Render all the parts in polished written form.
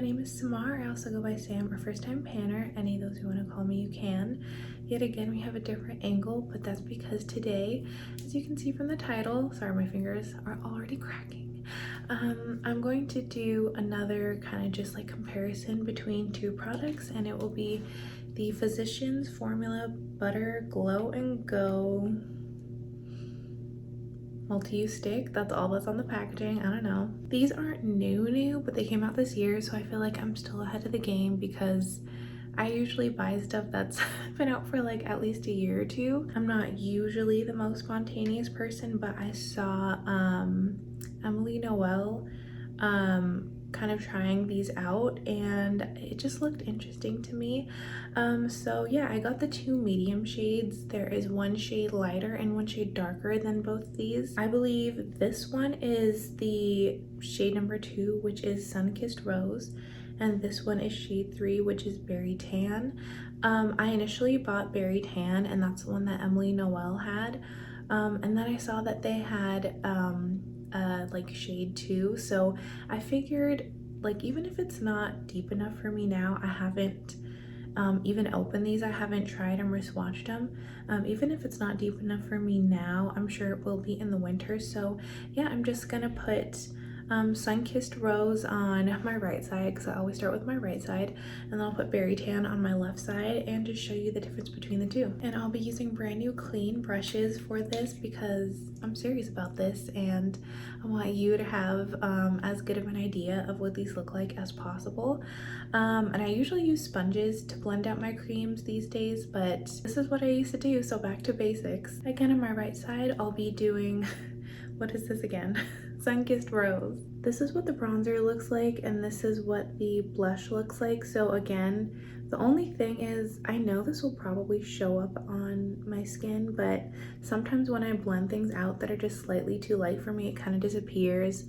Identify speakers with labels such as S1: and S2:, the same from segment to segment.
S1: name is Samar. I also go by Sam or First Time Panner. Any of those who want to call me, you can. Yet again, we have a different angle, but that's because today, as you can see from the title, sorry, my fingers are already cracking. I'm going to do another kind of just like comparison between two products, and it will be the Physicians Formula Butter Glow and Go multi-use stick. That's all that's on the packaging. I don't know. These aren't new, but they came out this year, so I feel like I'm still ahead of the game because I usually buy stuff that's been out for like at least a year or two. I'm not usually the most spontaneous person, but I saw Emily Noel kind of trying these out and it just looked interesting to me. So yeah, I got the two medium shades. There is one shade lighter and one shade darker than both these. I believe this one is the shade number 2, which is Sunkissed Rose, and this one is shade 3, which is Berry Tan. I initially bought Berry Tan, and that's the one that Emily Noel had, and then I saw that they had like shade 2, so I figured, like, even if it's not deep enough for me now, I haven't even opened these, I haven't tried them or swatched them. Even if it's not deep enough for me now, I'm sure it will be in the winter. So yeah, I'm just gonna put Sunkissed Rose on my right side, because I always start with my right side, and then I'll put Berry Tan on my left side and just show you the difference between the two. And I'll be using brand new clean brushes for this because I'm serious about this and I want you to have as good of an idea of what these look like as possible. And I usually use sponges to blend out my creams these days, but this is what I used to do, so back to basics. Again, on my right side, I'll be doing what is this again? Sunkissed Rose. This is what the bronzer looks like, and this is what the blush looks like. So again, the only thing is, I know this will probably show up on my skin, but sometimes when I blend things out that are just slightly too light for me, it kind of disappears.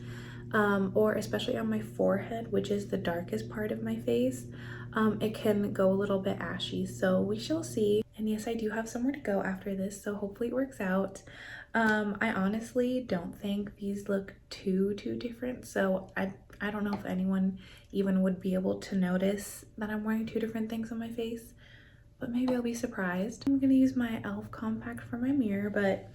S1: Or especially on my forehead, which is the darkest part of my face, it can go a little bit ashy, so we shall see. And yes, I do have somewhere to go after this, so hopefully it works out. I honestly don't think these look too different, so I don't know if anyone even would be able to notice that I'm wearing two different things on my face, but maybe I'll be surprised. I'm gonna use my e.l.f. compact for my mirror, but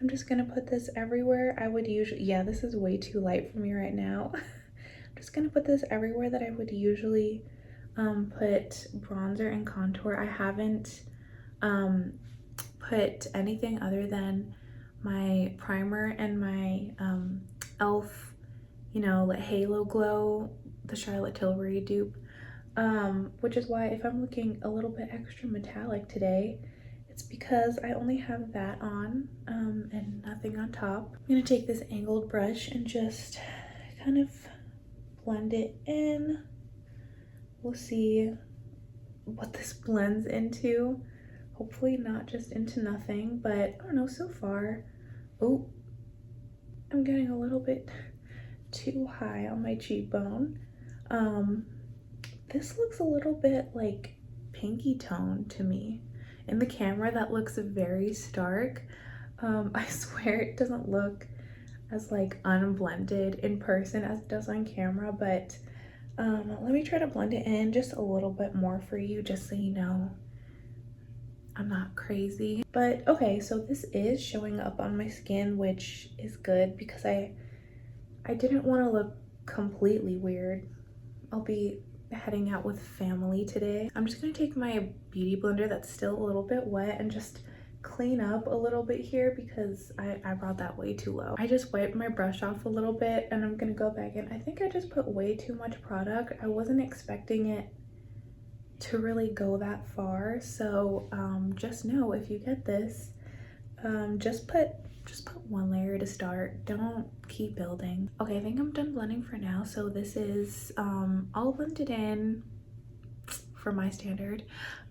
S1: I'm just gonna put this everywhere. I would usually, yeah, this is way too light for me right now. I'm just gonna put this everywhere that I would usually put bronzer and contour. I haven't put anything other than my primer and my e.l.f, you know, like Halo Glow, the Charlotte Tilbury dupe, which is why if I'm looking a little bit extra metallic today, it's because I only have that on and nothing on top. I'm gonna take this angled brush and just kind of blend it in. We'll see what this blends into. Hopefully not just into nothing, but I don't know, so far. Oh, I'm getting a little bit too high on my cheekbone. This looks a little bit like pinky tone to me. In the camera, that looks very stark. I swear it doesn't look as like unblended in person as it does on camera, but let me try to blend it in just a little bit more for you, just so you know I'm not crazy. But okay, so this is showing up on my skin, which is good because I didn't want to look completely weird. I'll be heading out with family today. I'm just gonna take my beauty blender that's still a little bit wet and just clean up a little bit here because I brought that way too low. I just wiped my brush off a little bit and I'm gonna go back in. I think I just put way too much product. I wasn't expecting it to really go that far, so just know if you get this, just put one layer to start. Don't keep building. Okay, I think I'm done blending for now. So this is all blended in for my standard.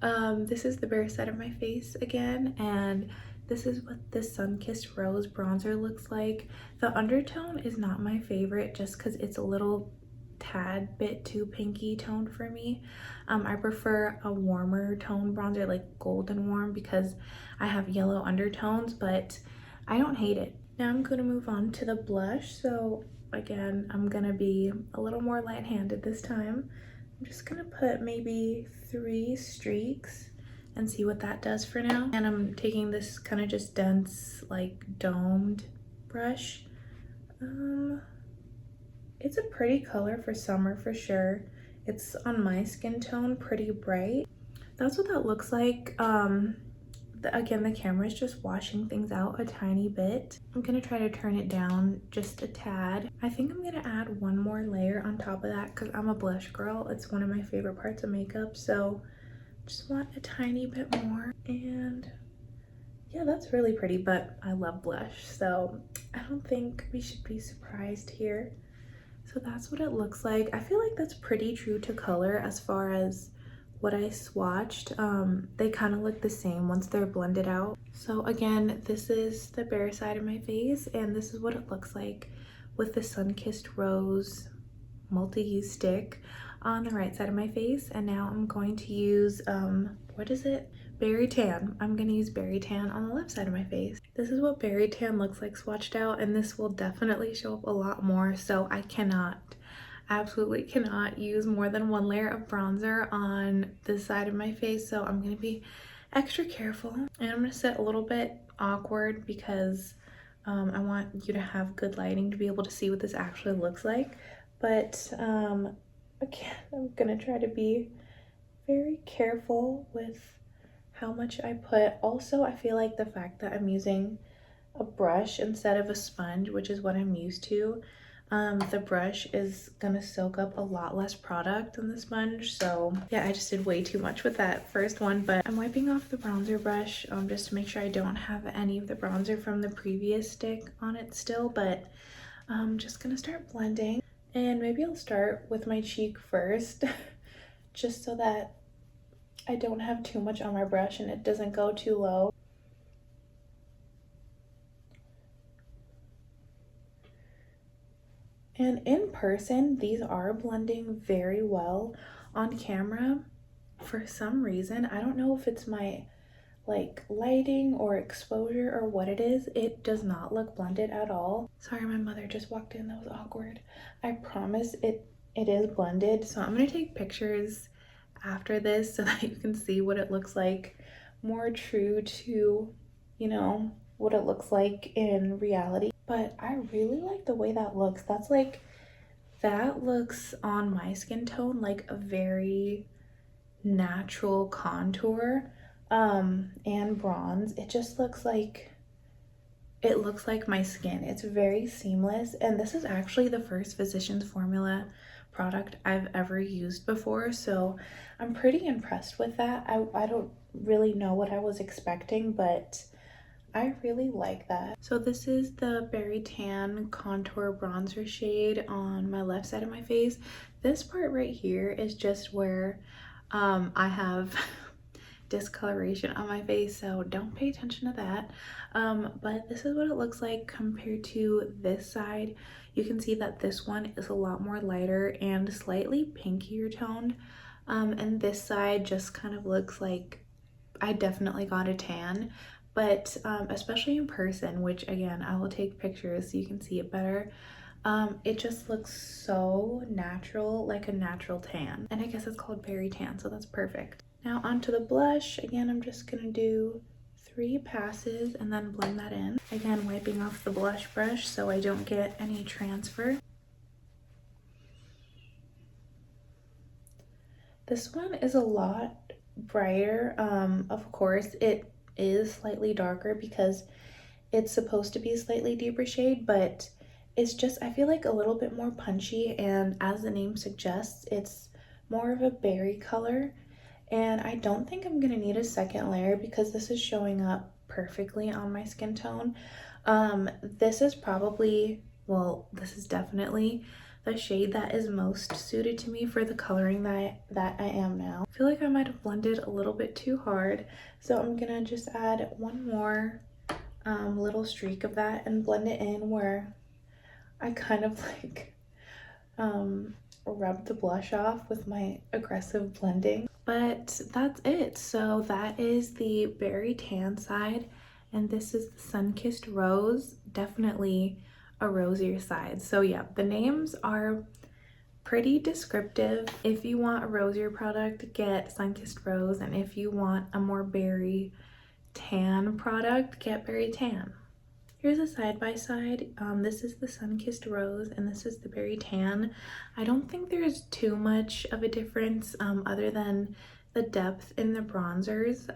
S1: This is the bare side of my face again, and this is what the Sunkissed Rose bronzer looks like. The undertone is not my favorite just because it's a little tad bit too pinky toned for me. I prefer a warmer tone bronzer, like golden warm, because I have yellow undertones, but I don't hate it. Now I'm going to move on to the blush. So again, I'm gonna be a little more light-handed this time. I'm just gonna put maybe 3 streaks and see what that does for now. And I'm taking this kind of just dense, like domed brush. It's a pretty color for summer for sure. It's on my skin tone, pretty bright. That's what that looks like. Again, the camera is just washing things out a tiny bit. I'm gonna try to turn it down just a tad. I think I'm gonna add one more layer on top of that because I'm a blush girl. It's one of my favorite parts of makeup, so just want a tiny bit more. And yeah, that's really pretty, but I love blush, so I don't think we should be surprised here. So that's what it looks like. I feel like that's pretty true to color as far as what I swatched. They kind of look the same once they're blended out. So again, this is the bare side of my face, and this is what it looks like with the Sunkissed Rose multi-use stick on the right side of my face. And now I'm going to use, what is it? Berry Tan. I'm gonna use Berry Tan on the left side of my face. This is what Berry Tan looks like swatched out, and this will definitely show up a lot more, so I absolutely cannot use more than one layer of bronzer on this side of my face, so I'm gonna be extra careful. And I'm gonna sit a little bit awkward because I want you to have good lighting to be able to see what this actually looks like. But again, I'm gonna try to be very careful with how much I put. Also, I feel like the fact that I'm using a brush instead of a sponge, which is what I'm used to, the brush is gonna soak up a lot less product than the sponge. So yeah, I just did way too much with that first one, but I'm wiping off the bronzer brush just to make sure I don't have any of the bronzer from the previous stick on it still. But I'm just gonna start blending, and maybe I'll start with my cheek first just so that I don't have too much on my brush and it doesn't go too low. And in person, these are blending very well. On camera, for some reason, I don't know if it's my like lighting or exposure or what it is, it does not look blended at all. Sorry, my mother just walked in, that was awkward. I promise it is blended. So I'm gonna take pictures after this so that you can see what it looks like more true to, you know, what it looks like in reality. But I really like the way that looks. That looks on my skin tone like a very natural contour and bronze. It just looks like my skin. It's very seamless, and this is actually the first Physicians Formula product I've ever used before, so I'm pretty impressed with that. I don't really know what I was expecting, but I really like that. So this is the Berry Tan contour bronzer shade on my left side of my face. This part right here is just where I have discoloration on my face, so don't pay attention to that. But this is what it looks like compared to this side. You can see that this one is a lot more lighter and slightly pinkier toned, and this side just kind of looks like I definitely got a tan. But especially in person, which again, I will take pictures so you can see it better, it just looks so natural, like a natural tan. And I guess it's called Berry Tan, so that's perfect. Now onto the blush. Again, I'm just gonna do 3 passes and then blend that in. Again, wiping off the blush brush so I don't get any transfer. This one is a lot brighter. Of course, it is slightly darker because it's supposed to be a slightly deeper shade, but it's just, I feel like a little bit more punchy, and as the name suggests, it's more of a berry color. And I don't think I'm gonna need a second layer because this is showing up perfectly on my skin tone. This is probably, well, this is definitely the shade that is most suited to me for the coloring that I am now. I feel like I might have blended a little bit too hard, so I'm gonna just add one more little streak of that and blend it in where I kind of like rub the blush off with my aggressive blending. But that's it. So that is the Berry Tan side, and this is the Sunkissed Rose. Definitely a rosier side. So yeah, the names are pretty descriptive. If you want a rosier product, get Sunkissed Rose, and if you want a more berry tan product, get Berry Tan. Here's a side-by-side. This is the Sunkissed Rose and this is the Berry Tan. I don't think there's too much of a difference other than the depth in the bronzers.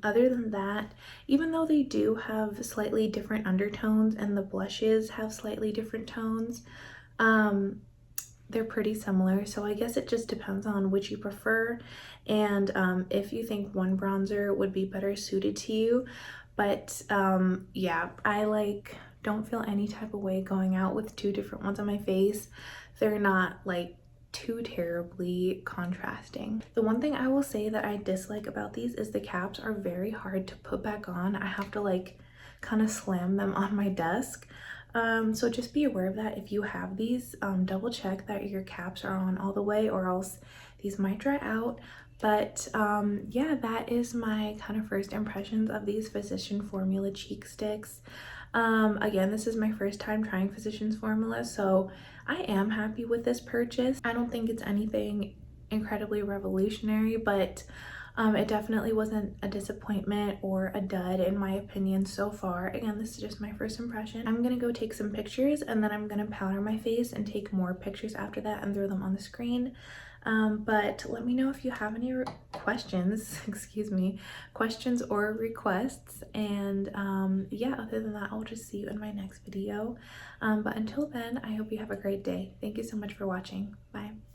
S1: Other than that, even though they do have slightly different undertones and the blushes have slightly different tones, they're pretty similar. So I guess it just depends on which you prefer and if you think one bronzer would be better suited to you. But yeah, I don't feel any type of way going out with two different ones on my face. They're not like too terribly contrasting. The one thing I will say that I dislike about these is the caps are very hard to put back on. I have to like kind of slam them on my desk. So just be aware of that. If you have these, double check that your caps are on all the way or else these might dry out. But yeah, that is my kind of first impressions of these Physician Formula cheek sticks. Again, this is my first time trying Physicians Formula, so I am happy with this purchase. I don't think it's anything incredibly revolutionary, but it definitely wasn't a disappointment or a dud in my opinion so far. Again, this is just my first impression. I'm gonna go take some pictures and then I'm gonna powder my face and take more pictures after that and throw them on the screen. But let me know if you have any questions, excuse me, questions or requests. And yeah, other than that, I'll just see you in my next video. But until then, I hope you have a great day. Thank you so much for watching. Bye.